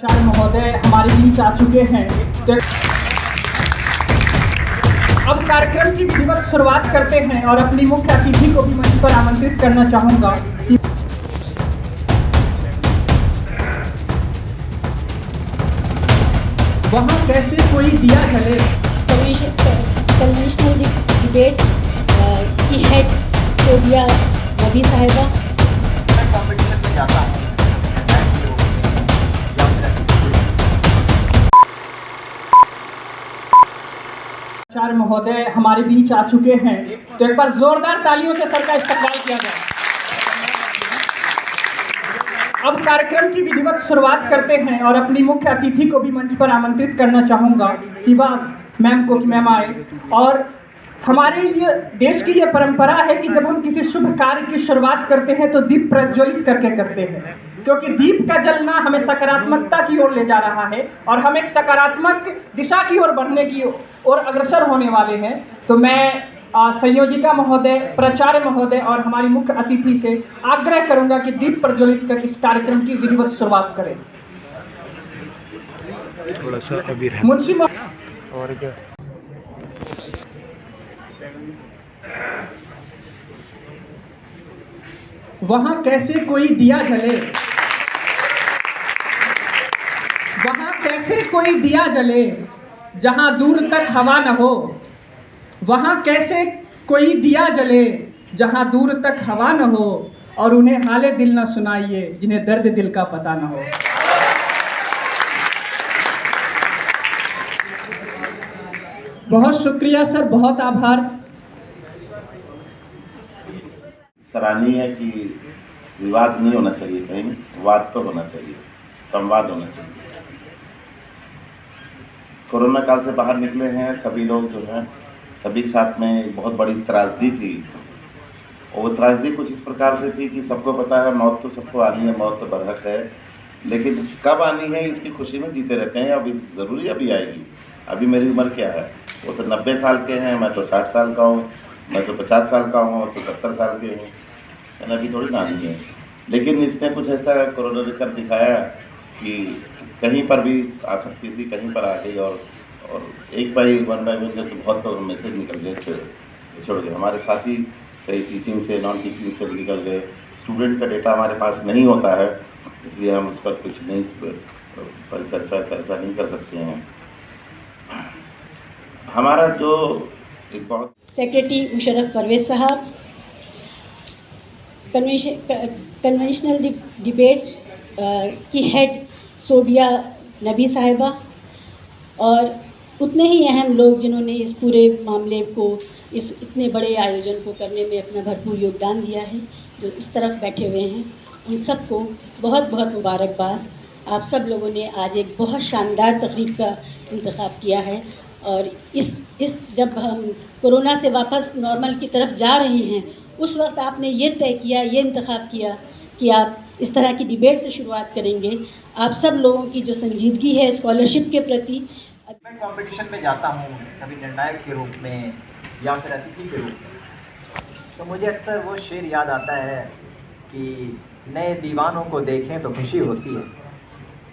प्राचार्य महोदय हमारे बीच आ चुके हैं। तो अब कार्यक्रम की विधिवत शुरुआत करते हैं और अपनी मुख्य अतिथि को भी मंच पर आमंत्रित करना चाहूंगा कि वहाँ कैसे कोई दिया जले। कन्वेंशनल डिबेट की हेड सोबिया नबी साहिबा। मैं कॉम्पिटिशन में जाता हूँ। प्राचार्य महोदय हमारे बीच आ चुके हैं, तो एक बार जोरदार तालियों से सर का इस्तकबाल किया जाए। अब कार्यक्रम की विधिवत शुरुआत करते हैं और अपनी मुख्य अतिथि को भी मंच पर आमंत्रित करना चाहूंगा शिवा मैम को कि मैम आए। और हमारे ये देश की ये परंपरा है कि जब हम किसी शुभ कार्य की शुरुआत करते हैं तो दीप प्रज्वलित करके करते हैं, क्योंकि दीप का जलना हमें सकारात्मकता की ओर ले जा रहा है और हम एक सकारात्मक दिशा की ओर बढ़ने की ओर अग्रसर होने वाले हैं। तो मैं संयोजिका महोदय, प्राचार्य महोदय और हमारी मुख्य अतिथि से आग्रह करूंगा कि दीप प्रज्वलित कर इस कार्यक्रम की विधिवत शुरुआत करें। थोड़ा सा अभी मुंशी और क्या वहाँ कैसे कोई दिया जले, वहाँ कैसे कोई दिया जले जहाँ दूर तक हवा न हो। वहाँ कैसे कोई दिया जले जहाँ दूर तक हवा न हो, और उन्हें हाले दिल न सुनाइए जिन्हें दर्द दिल का पता न हो। बहुत शुक्रिया सर, बहुत आभार। सराहनीय है कि विवाद नहीं होना चाहिए, कहीं वाद तो होना चाहिए, संवाद होना चाहिए। कोरोना काल से बाहर निकले हैं सभी लोग, जो हैं सभी साथ में एक बहुत बड़ी त्रासदी थी। और वो त्रासदी कुछ इस प्रकार से थी कि सबको पता है मौत तो सबको आनी है, मौत तो बरहक है, लेकिन कब आनी है इसकी खुशी में जीते रहते हैं। अभी ज़रूरी अभी आएगी। अभी मेरी उम्र क्या है, वो तो 90 साल के हैं, मैं तो 60 साल का हूँ, मैं तो 50 साल का हूँ, तो 70 साल के हूँ, है ना, अभी थोड़ी ना आनी है। लेकिन इसने कुछ ऐसा कोरोना ने कर दिखाया कि कहीं पर भी आ सकती थी, कहीं पर आ गई। और एक बाई वन तो बहुत तो मैसेज निकल गए, छोड़ गए। हमारे साथी कई टीचिंग से, नॉन टीचिंग से भी निकल गए। स्टूडेंट का डेटा हमारे पास नहीं होता है, इसलिए हम उस पर कुछ नहीं चर्चा नहीं कर सकते हैं। हमारा जो एक बहुत सेक्रेटरी मुशर्रफ परवेज साहब, कन्वेंशनल डिबेट्स की हेड सोबिया नबी साहिबा, और उतने ही अहम लोग जिन्होंने इस पूरे मामले को, इस इतने बड़े आयोजन को करने में अपना भरपूर योगदान दिया है, जो उस तरफ बैठे हुए हैं, उन सबको बहुत बहुत मुबारकबाद। आप सब लोगों ने आज एक बहुत शानदार तकरीब का इंतखाब किया है, और इस जब हम कोरोना से वापस नॉर्मल की तरफ जा रहे हैं, उस वक्त आपने ये तय किया, ये इंतखाब किया कि आप इस तरह की डिबेट से शुरुआत करेंगे। आप सब लोगों की जो संजीदगी है स्कॉलरशिप के प्रति। मैं कॉम्पिटिशन में जाता हूँ, कभी निर्णायक के रूप में या फिर अतिथि के रूप में, तो मुझे अक्सर वो शेर याद आता है कि नए दीवानों को देखें तो खुशी होती है।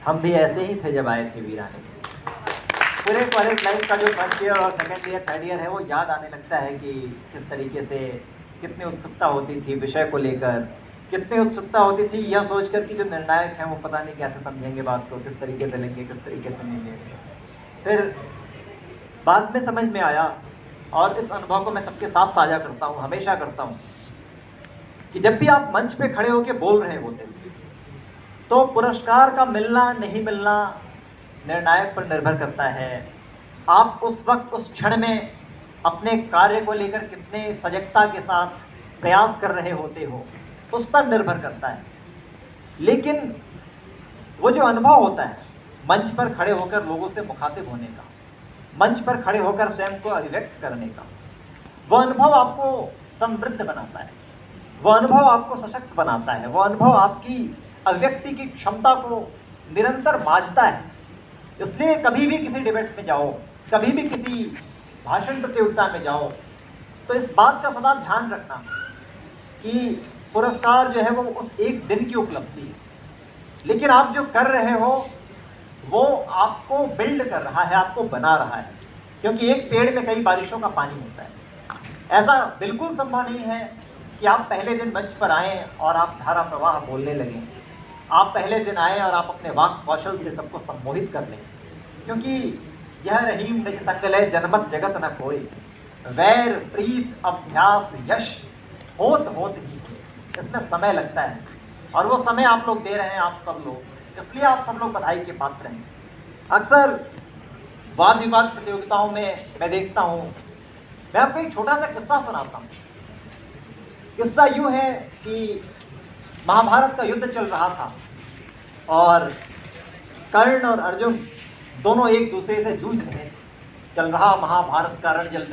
हम भी ऐसे ही थे जब आए थे वीराने। पूरे कॉलेज लाइफ का जो फर्स्ट ईयर और सेकेंड ईयर, थर्ड ईयर है, वो याद आने लगता है कि किस तरीके से कितनी उत्सुकता होती थी विषय को लेकर, कितनी उत्सुकता होती थी यह सोचकर कि जो निर्णायक हैं वो पता नहीं कैसे समझेंगे बात को, किस तरीके से लेंगे, किस तरीके से नहीं लेंगे। फिर बाद में समझ में आया, और इस अनुभव को मैं सबके साथ साझा करता हूँ, हमेशा करता हूँ, कि जब भी आप मंच पे खड़े होकर बोल रहे होते तो पुरस्कार का मिलना नहीं मिलना निर्णायक पर निर्भर करता है। आप उस वक्त, उस क्षण में अपने कार्य को लेकर कितने सजगता के साथ प्रयास कर रहे होते हो, उस पर निर्भर करता है। लेकिन वो जो अनुभव होता है मंच पर खड़े होकर लोगों से मुखातिब होने का, मंच पर खड़े होकर स्वयं को अभिव्यक्त करने का, वो अनुभव आपको समृद्ध बनाता है, वो अनुभव आपको सशक्त बनाता है, वो अनुभव आपकी अभिव्यक्ति की क्षमता को निरंतर बाँझता है। इसलिए कभी भी किसी डिबेट में जाओ, कभी भी किसी भाषण प्रतियोगिता में जाओ, तो इस बात का सदा ध्यान रखना कि पुरस्कार जो है वो उस एक दिन की उपलब्धि है, लेकिन आप जो कर रहे हो वो आपको बिल्ड कर रहा है, आपको बना रहा है, क्योंकि एक पेड़ में कई बारिशों का पानी होता है। ऐसा बिल्कुल संभव नहीं है कि आप पहले दिन मंच पर आएँ और आप धारा प्रवाह बोलने लगें। आप पहले दिन आएँ और आप अपने वाक् कौशल से सबको सम्मोहित कर लें, क्योंकि यह रहीम निज संगलय जनमत जगत न कोई, वैर प्रीत अभ्यास यश होत होत ही। इसमें समय लगता है और वो समय आप लोग दे रहे हैं, आप सब लोग, इसलिए आप सब लोग बधाई के पात्र हैं। अक्सर वाद विवाद प्रतियोगिताओं में मैं देखता हूँ, मैं आपको एक छोटा सा किस्सा सुनाता हूँ। किस्सा यूँ है कि महाभारत का युद्ध चल रहा था और कर्ण और अर्जुन दोनों एक दूसरे से जूझ रहे थे। चल रहा महाभारत का रण जल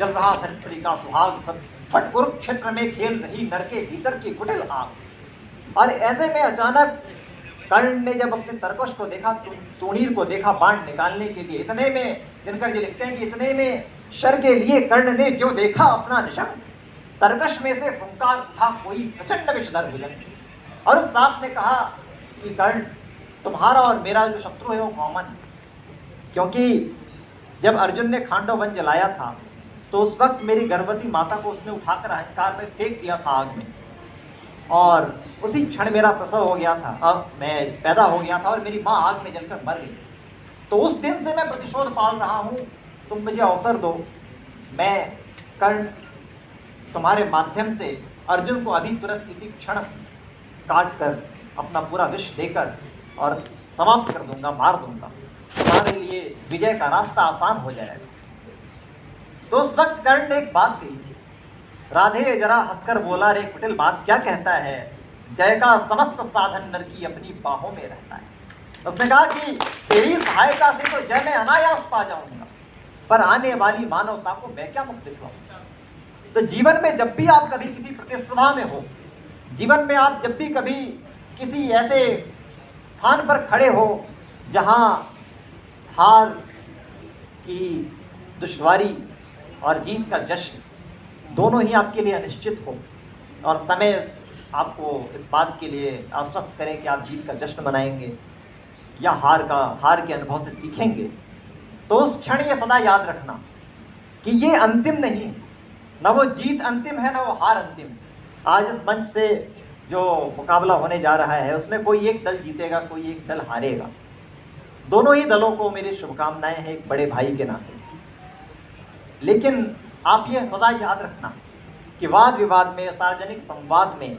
रहा धरित्री का सुहाग, फट कुरुक्षेत्र में खेल रही नर के भीतर की कुटिल आग। और ऐसे में अचानक कर्ण ने जब अपने तरकश को देखा, तूणीर को देखा बाण निकालने के लिए, इतने में दिनकर जी लिखते हैं कि इतने में शर के लिए कर्ण ने जो देखा अपना निशंक, तरकश में से फुंकार उठा कोई प्रचंड विषधर भुजंग। और उस सांप ने कहा कि कर्ण, तुम्हारा और मेरा जो शत्रु है वो कॉमन है, क्योंकि जब अर्जुन ने खांडव वन जलाया था तो उस वक्त मेरी गर्भवती माता को उसने उठाकर अहंकार में फेंक दिया था आग में, और उसी क्षण मेरा प्रसव हो गया था, अब मैं पैदा हो गया था और मेरी माँ आग में जलकर मर गई। तो उस दिन से मैं प्रतिशोध पाल रहा हूँ, तुम मुझे अवसर दो, मैं कर्ण तुम्हारे माध्यम से अर्जुन को अभी तुरंत इसी क्षण काट कर अपना पूरा विष देकर और समाप्त कर दूंगा, मार दूंगा, तुम्हारे लिए विजय का रास्ता आसान हो जाएगा। तो उस वक्त कर्ण ने एक बात कही थी, राधे जरा हंसकर बोला, रे कुटिल बात क्या कहता है, जय का समस्त साधन नर की अपनी बाहों में रहता है। उसने कहा कि तेरी सहायता से तो जय मैं अनायास पा जाऊंगा, पर आने वाली मानवता को मैं क्या मुख दिखलाऊंगा। तो जीवन में जब भी आप कभी किसी प्रतिस्पर्धा में हो, जीवन में आप जब भी कभी किसी ऐसे स्थान पर खड़े हो जहां हार की दुश्वारी और जीत का जश्न दोनों ही आपके लिए अनिश्चित हो, और समय आपको इस बात के लिए आश्वस्त करें कि आप जीत का जश्न मनाएंगे या हार के अनुभव से सीखेंगे, तो उस क्षण ये सदा याद रखना कि ये अंतिम नहीं, न वो जीत अंतिम है, न वो हार अंतिम है। आज इस मंच से जो मुकाबला होने जा रहा है उसमें कोई एक दल जीतेगा, कोई एक दल हारेगा। दोनों ही दलों को मेरी शुभकामनाएं हैं एक बड़े भाई के नाते। लेकिन आप ये सदा याद रखना कि वाद विवाद में, सार्वजनिक संवाद में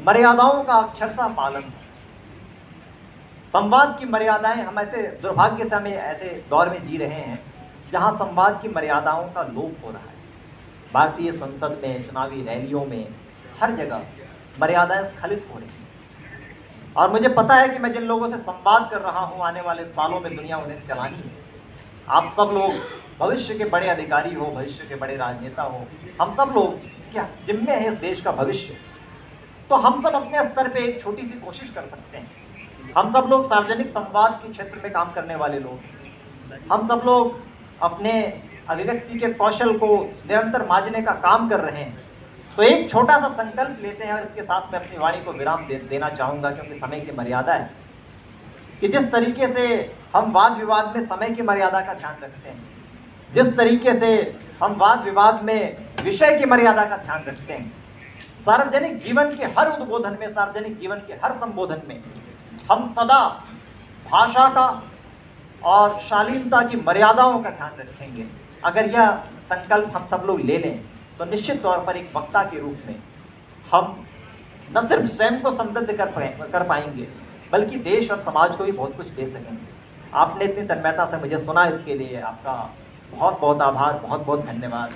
मर्यादाओं का अक्षरशः पालन हो। संवाद की मर्यादाएं, हम ऐसे दुर्भाग्य से हमें ऐसे दौर में जी रहे हैं जहां संवाद की मर्यादाओं का लोप हो रहा है। भारतीय संसद में, चुनावी रैलियों में, हर जगह मर्यादाएं स्खलित हो रही हैं। और मुझे पता है कि मैं जिन लोगों से संवाद कर रहा हूं, आने वाले सालों में दुनिया उन्हें चलानी है। आप सब लोग भविष्य के बड़े अधिकारी हो, भविष्य के बड़े राजनेता हो, हम सब लोग क्या जिम्मे है इस देश का भविष्य। तो हम सब अपने स्तर पे एक छोटी सी कोशिश कर सकते हैं। हम सब लोग सार्वजनिक संवाद के क्षेत्र में काम करने वाले लोग हैं। हम सब लोग अपने अभिव्यक्ति के कौशल को निरंतर मांझने का काम कर रहे हैं। तो एक छोटा सा संकल्प लेते हैं और इसके साथ मैं अपनी वाणी को विराम देना चाहूँगा, क्योंकि समय की मर्यादा है, कि जिस तरीके से हम वाद विवाद में समय की मर्यादा का ध्यान रखते हैं, जिस तरीके से हम वाद विवाद में विषय की मर्यादा का ध्यान रखते हैं, सार्वजनिक जीवन के हर उद्बोधन में, सार्वजनिक जीवन के हर संबोधन में हम सदा भाषा का और शालीनता की मर्यादाओं का ध्यान रखेंगे। अगर यह संकल्प हम सब लोग ले लें तो निश्चित तौर पर एक वक्ता के रूप में हम न सिर्फ स्वयं को समृद्ध कर पाएंगे, बल्कि देश और समाज को भी बहुत कुछ दे सकेंगे। आपने इतनी तन्मयता से मुझे सुना, इसके लिए आपका बहुत बहुत आभार, बहुत बहुत धन्यवाद।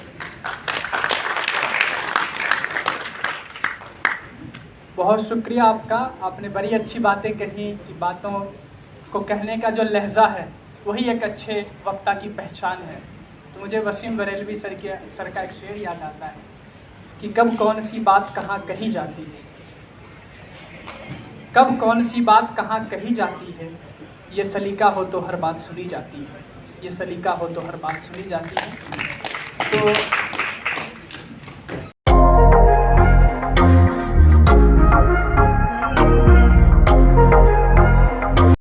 बहुत शुक्रिया आपका, आपने बड़ी अच्छी बातें कही कि बातों को कहने का जो लहजा है वही एक अच्छे वक्ता की पहचान है। तो मुझे वसीम बरेलवी सर का एक शेर याद आता है कि कब कौन सी बात कहाँ कही जाती है, कब कौन सी बात कहाँ कही जाती है, ये सलीका हो तो हर बात सुनी जाती है, ये सलीका हो तो हर बात सुनी जाती है। तो